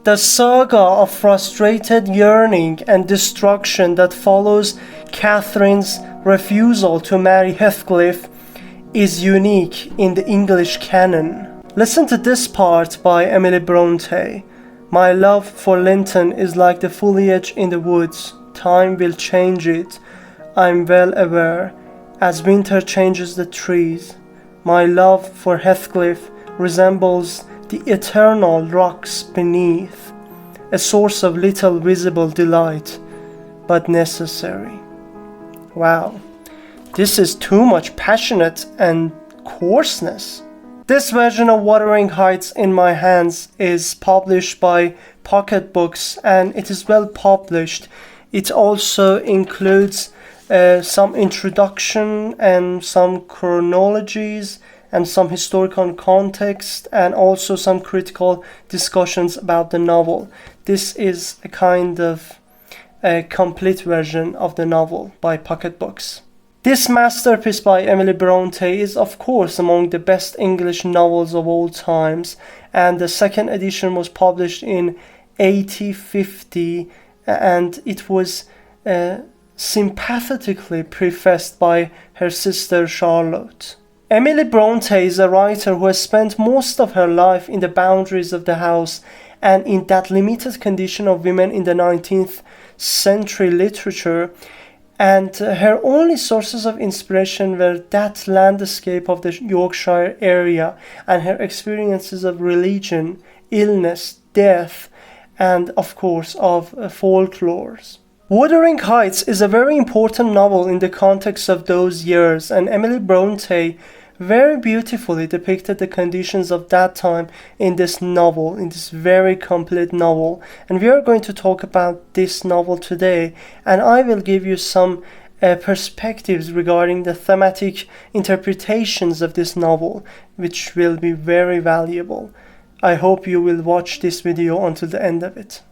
The saga of frustrated yearning and destruction that follows Catherine's refusal to marry Heathcliff is unique in the English canon. Listen to this part by Emily Brontë. My love for Linton is like the foliage in the woods. Time will change it, I'm well aware, as winter changes the trees. My love for Heathcliff resembles the eternal rocks beneath, a source of little visible delight, but necessary. Wow, this is too much passionate and coarseness. This version of Wuthering Heights in my hands is published by Pocket Books, and it is well published. It also includes some introduction and some chronologies and some historical context, and also some critical discussions about the novel. This is a kind of a complete version of the novel by Pocket Books. This masterpiece by Emily Brontë is of course among the best English novels of all times, and the second edition was published in 1850, and it was sympathetically prefaced by her sister Charlotte. Emily Brontë is a writer who has spent most of her life in the boundaries of the house and in that limited condition of women in the 19th century literature, and her only sources of inspiration were that landscape of the Yorkshire area and her experiences of religion, illness, death, and of course of folklores. Wuthering Heights is a very important novel in the context of those years, and Emily Brontë very beautifully depicted the conditions of that time in this novel, in this very complete novel. And we are going to talk about this novel today, and I will give you some perspectives regarding the thematic interpretations of this novel, which will be very valuable. I hope you will watch this video until the end of it.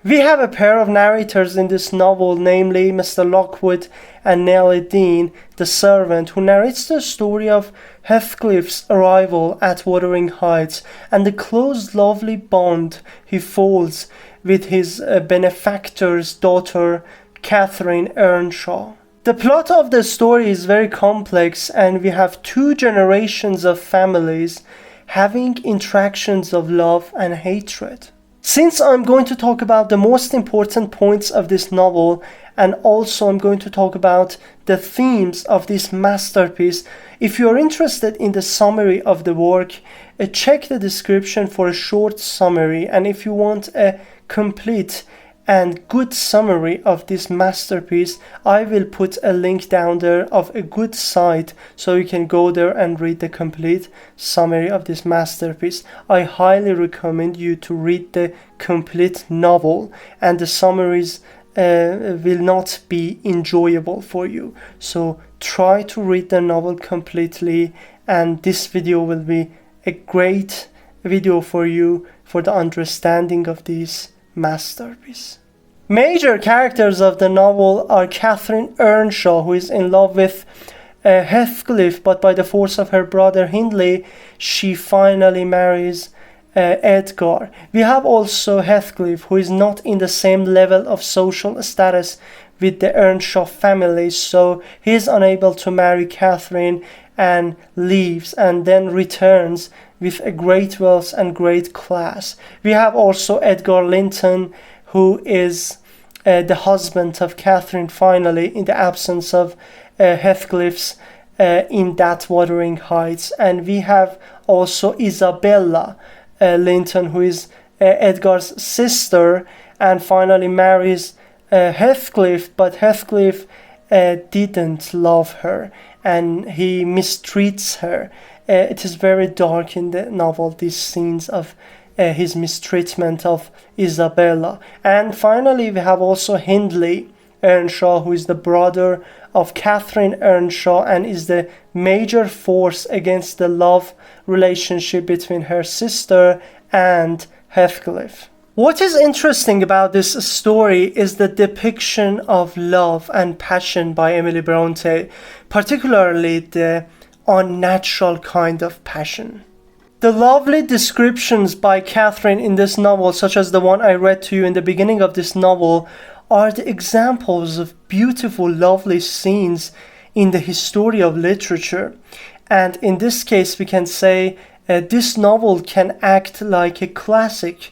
We have a pair of narrators in this novel, namely Mr. Lockwood and Nelly Dean, the servant, who narrates the story of Heathcliff's arrival at Wuthering Heights and the close, lovely bond he folds with his benefactor's daughter, Catherine Earnshaw. The plot of the story is very complex, and we have two generations of families having interactions of love and hatred. Since I'm going to talk about the most important points of this novel, and also I'm going to talk about the themes of this masterpiece, if you're interested in the summary of the work, check the description for a short summary, and if you want a complete and good summary of this masterpiece, I will put a link down there of a good site so you can go there and read the complete summary of this masterpiece. I highly recommend you to read the complete novel, and the summaries will not be enjoyable for you. So try to read the novel completely, and this video will be a great video for you for the understanding of this masterpiece. Major characters of the novel are Catherine Earnshaw, who is in love with Heathcliff, but by the force of her brother Hindley, she finally marries Edgar. We have also Heathcliff, who is not in the same level of social status with the Earnshaw family, so he is unable to marry Catherine and leaves, and then returns with a great wealth and great class. We have also Edgar Linton, who is the husband of Catherine finally, in the absence of Heathcliff's in that Wuthering Heights. And we have also Isabella Linton, who is Edgar's sister, and finally marries Heathcliff, but Heathcliff didn't love her and he mistreats her. It is very dark in the novel, these scenes of his mistreatment of Isabella. And finally we have also Hindley Earnshaw, who is the brother of Catherine Earnshaw and is the major force against the love relationship between her sister and Heathcliff. What is interesting about this story is the depiction of love and passion by Emily Brontë, particularly the unnatural kind of passion. The lovely descriptions by Catherine in this novel, such as the one I read to you in the beginning of this novel, are the examples of beautiful, lovely scenes in the history of literature. And in this case, we can say this novel can act like a classic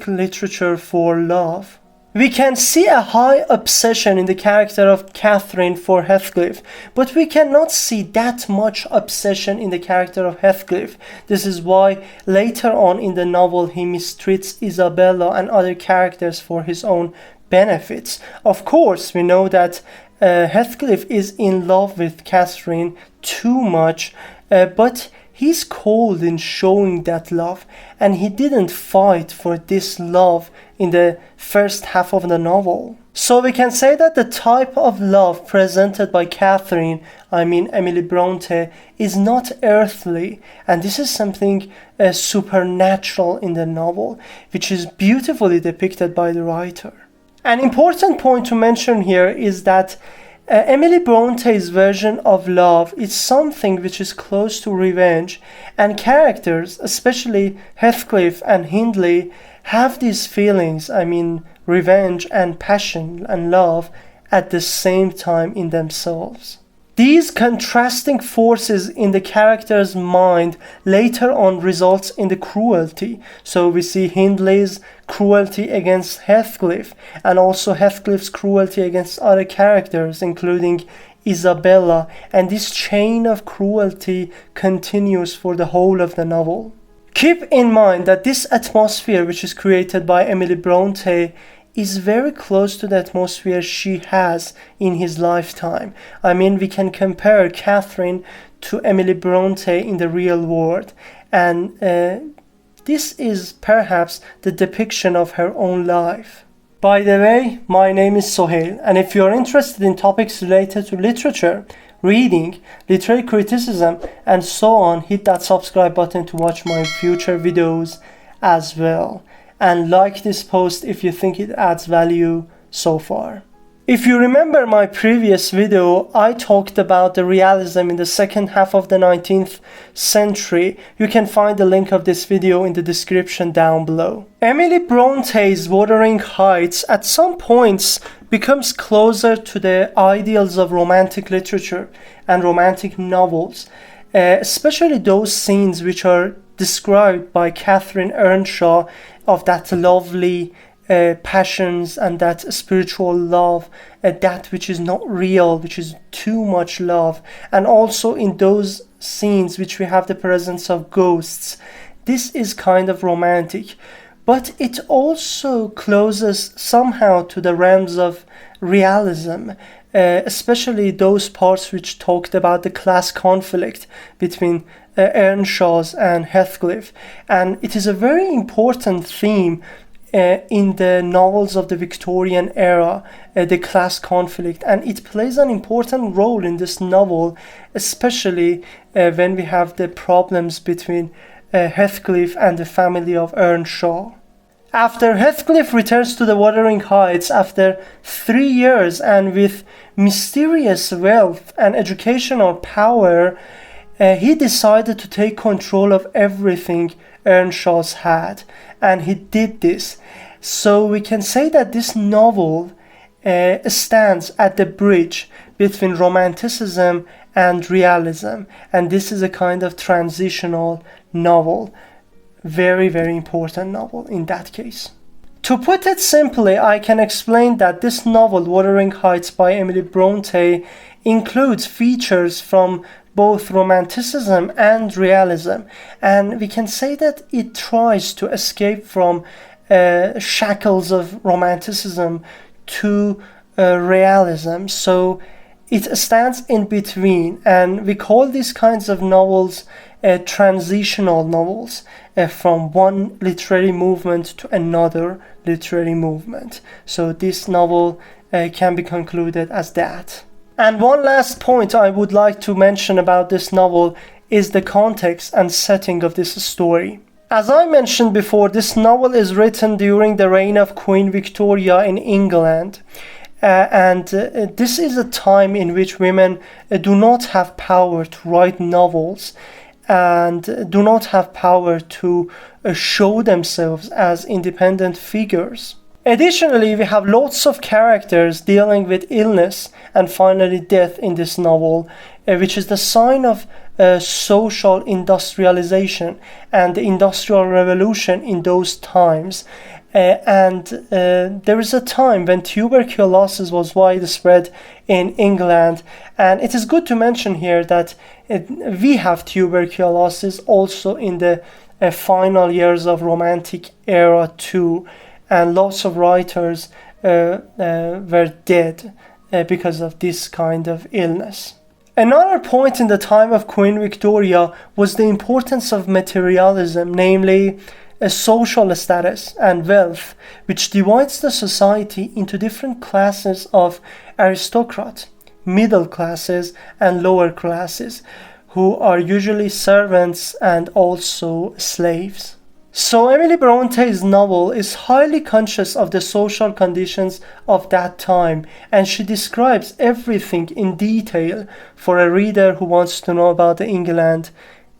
literature for love. We can see a high obsession in the character of Catherine for Heathcliff, but we cannot see that much obsession in the character of Heathcliff. This is why later on in the novel he mistreats Isabella and other characters for his own benefits. Of course, we know that Heathcliff is in love with Catherine too much, but he's cold in showing that love, and he didn't fight for this love in the first half of the novel. So we can say that the type of love presented by Catherine, Emily Brontë, is not earthly, and this is something supernatural in the novel, which is beautifully depicted by the writer. An important point to mention here is that Emily Bronte's version of love is something which is close to revenge, and characters, especially Heathcliff and Hindley, have these feelings, revenge and passion and love, at the same time in themselves. These contrasting forces in the character's mind later on results in the cruelty. So we see Hindley's cruelty against Heathcliff, and also Heathcliff's cruelty against other characters, including Isabella, and this chain of cruelty continues for the whole of the novel. Keep in mind that this atmosphere which is created by Emily Brontë is very close to the atmosphere she has in his lifetime. We can compare Catherine to Emily Brontë in the real world, and this is perhaps the depiction of her own life. By the way, my name is Sohail, and if you are interested in topics related to literature, reading, literary criticism, and so on, hit that subscribe button to watch my future videos as well. And like this post if you think it adds value so far. If you remember my previous video, I talked about the realism in the second half of the 19th century. You can find the link of this video in the description down below. Emily Bronte's Wuthering Heights at some points becomes closer to the ideals of romantic literature and romantic novels, especially those scenes which are described by Catherine Earnshaw of that lovely passions and that spiritual love, that which is not real, which is too much love, and also in those scenes which we have the presence of ghosts. This is kind of romantic, but it also closes somehow to the realms of realism, especially those parts which talked about the class conflict between Earnshaws and Heathcliff, and it is a very important theme in the novels of the Victorian era, the class conflict, and it plays an important role in this novel, especially when we have the problems between Heathcliff and the family of Earnshaw. After Heathcliff returns to the Wuthering Heights after 3 years and with mysterious wealth and educational power, he decided to take control of everything Earnshaws had, and he did this. So we can say that this novel stands at the bridge between romanticism and realism, and this is a kind of transitional novel. Very, very important novel in that case. To put it simply, I can explain that this novel, Wuthering Heights by Emily Brontë, includes features from both romanticism and realism, and we can say that it tries to escape from shackles of romanticism to realism. So it stands in between, and we call these kinds of novels transitional novels, from one literary movement to another literary movement. So this novel can be concluded as that. And one last point I would like to mention about this novel is the context and setting of this story. As I mentioned before, this novel is written during the reign of Queen Victoria in England. And this is a time in which women do not have power to write novels. and do not have power to show themselves as independent figures. Additionally, we have lots of characters dealing with illness and finally death in this novel, which is the sign of social industrialization and the Industrial Revolution in those times. There is a time when tuberculosis was widespread in England, and it is good to mention here that we have tuberculosis also in the final years of Romantic era too, and lots of writers were dead because of this kind of illness. Another point in the time of Queen Victoria was the importance of materialism, namely a social status and wealth, which divides the society into different classes of aristocrat, middle classes, and lower classes, who are usually servants and also slaves. So Emily Bronte's novel is highly conscious of the social conditions of that time, and she describes everything in detail for a reader who wants to know about England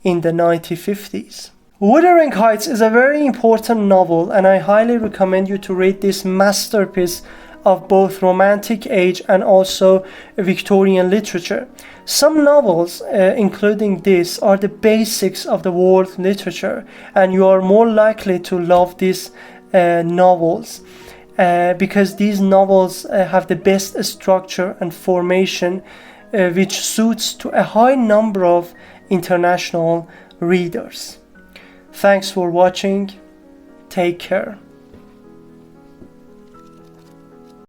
in the 1950s. Wuthering Heights is a very important novel, and I highly recommend you to read this masterpiece of both Romantic age and also Victorian literature. Some novels, including this, are the basics of the world literature, and you are more likely to love these novels because these novels have the best structure and formation, which suits to a high number of international readers. Thanks for watching. Take care.